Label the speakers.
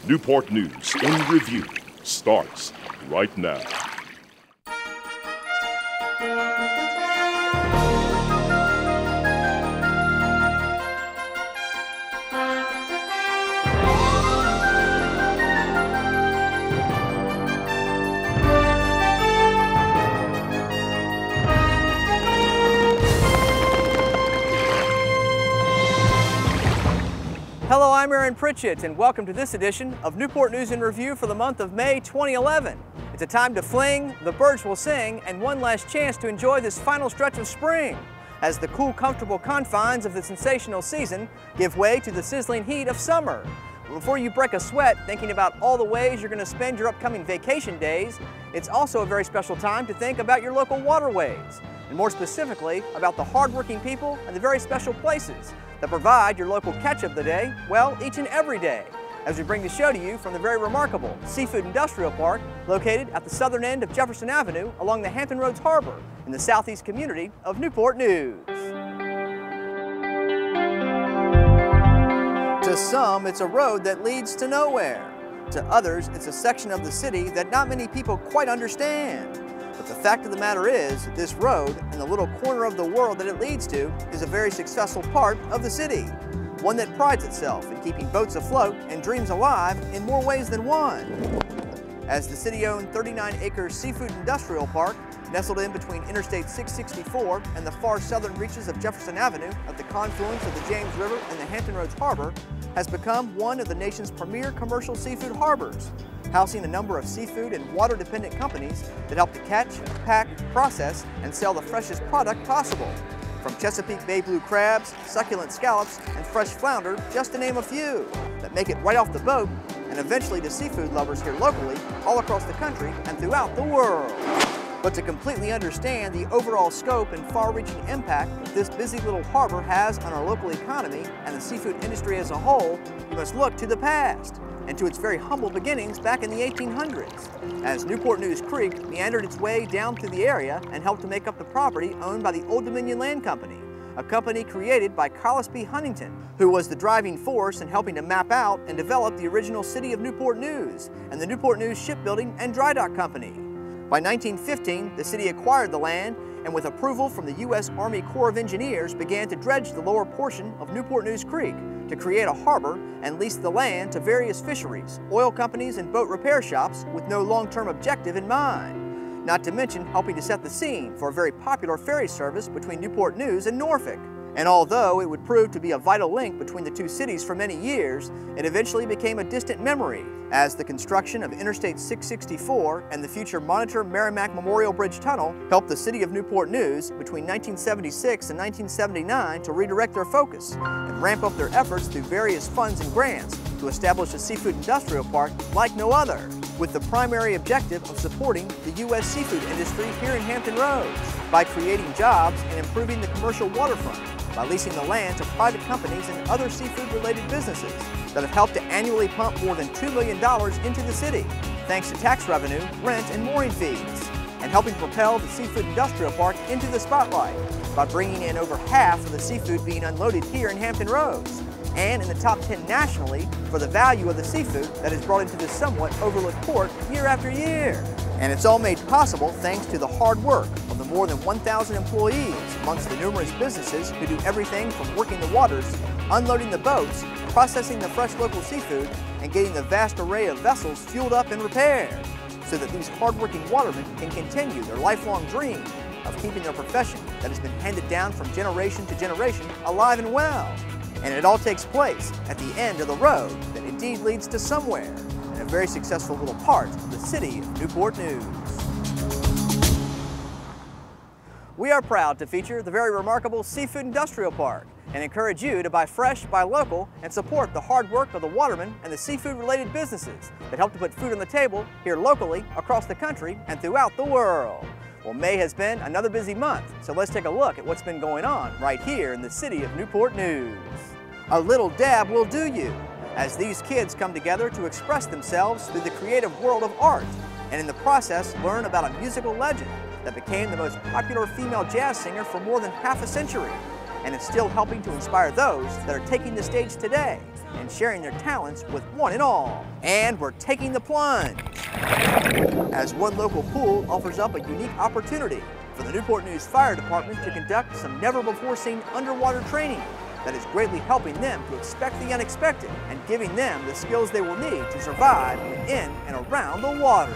Speaker 1: Newport News in Review starts right now.
Speaker 2: Hello, I'm Aaron Pritchett, and welcome to this edition of Newport News in Review for the month of May 2011. It's a time to fling, the birds will sing, and one last chance to enjoy this final stretch of spring as the cool, comfortable confines of the sensational season give way to the sizzling heat of summer. Before you break a sweat thinking about all the ways you're going to spend your upcoming vacation days, it's also a very special time to think about your local waterways, and more specifically about the hardworking people and the very special places that provide your local catch of the day, well, each and every day, as we bring the show to you from the very remarkable Seafood Industrial Park located at the southern end of Jefferson Avenue along the Hampton Roads Harbor in the southeast community of Newport News. To some, it's a road that leads to nowhere. To others, it's a section of the city that not many people quite understand. But the fact of the matter is, this road and the little corner of the world that it leads to is a very successful part of the city. One that prides itself in keeping boats afloat and dreams alive in more ways than one. As the city-owned 39-acre Seafood Industrial Park, nestled in between Interstate 664 and the far southern reaches of Jefferson Avenue at the confluence of the James River and the Hampton Roads Harbor, has become one of the nation's premier commercial seafood harbors, housing a number of seafood and water-dependent companies that help to catch, pack, process, and sell the freshest product possible. From Chesapeake Bay Blue crabs, succulent scallops, and fresh flounder, just to name a few, that make it right off the boat and eventually to seafood lovers here locally, all across the country, and throughout the world. But to completely understand the overall scope and far-reaching impact that this busy little harbor has on our local economy and the seafood industry as a whole, you must look to the past and to its very humble beginnings back in the 1800s, as Newport News Creek meandered its way down through the area and helped to make up the property owned by the Old Dominion Land Company, a company created by Collis B. Huntington, who was the driving force in helping to map out and develop the original city of Newport News and the Newport News Shipbuilding and Dry Dock Company. By 1915, the city acquired the land and with approval from the U.S. Army Corps of Engineers began to dredge the lower portion of Newport News Creek to create a harbor and lease the land to various fisheries, oil companies, and boat repair shops with no long-term objective in mind, not to mention helping to set the scene for a very popular ferry service between Newport News and Norfolk. And although it would prove to be a vital link between the two cities for many years, it eventually became a distant memory as the construction of Interstate 664 and the future Monitor Merrimack Memorial Bridge Tunnel helped the city of Newport News between 1976 and 1979 to redirect their focus and ramp up their efforts through various funds and grants to establish a seafood industrial park like no other, with the primary objective of supporting the U.S. seafood industry here in Hampton Roads by creating jobs and improving the commercial waterfront, by leasing the land to private companies and other seafood-related businesses that have helped to annually pump more than $2 million into the city, thanks to tax revenue, rent, and mooring fees, and helping propel the Seafood Industrial Park into the spotlight by bringing in over half of the seafood being unloaded here in Hampton Roads, and in the top 10 nationally for the value of the seafood that is brought into this somewhat overlooked port year after year. And it's all made possible thanks to the hard work of the more than 1,000 employees amongst the numerous businesses who do everything from working the waters, unloading the boats, processing the fresh local seafood, and getting the vast array of vessels fueled up and repaired, so that these hardworking watermen can continue their lifelong dream of keeping their profession that has been handed down from generation to generation alive and well. And it all takes place at the end of the road that indeed leads to somewhere, in a very successful little part of the city of Newport News. We are proud to feature the very remarkable Seafood Industrial Park and encourage you to buy fresh, buy local, and support the hard work of the watermen and the seafood-related businesses that help to put food on the table here locally, across the country, and throughout the world. Well, May has been another busy month, so let's take a look at what's been going on right here in the city of Newport News. A little dab will do you, as these kids come together to express themselves through the creative world of art, and in the process learn about a musical legend that became the most popular female jazz singer for more than half a century. and is still helping to inspire those that are taking the stage today and sharing their talents with one and all. And we're taking the plunge, as one local pool offers up a unique opportunity for the Newport News Fire Department to conduct some never-before-seen underwater training that is greatly helping them to expect the unexpected and giving them the skills they will need to survive in and around the water.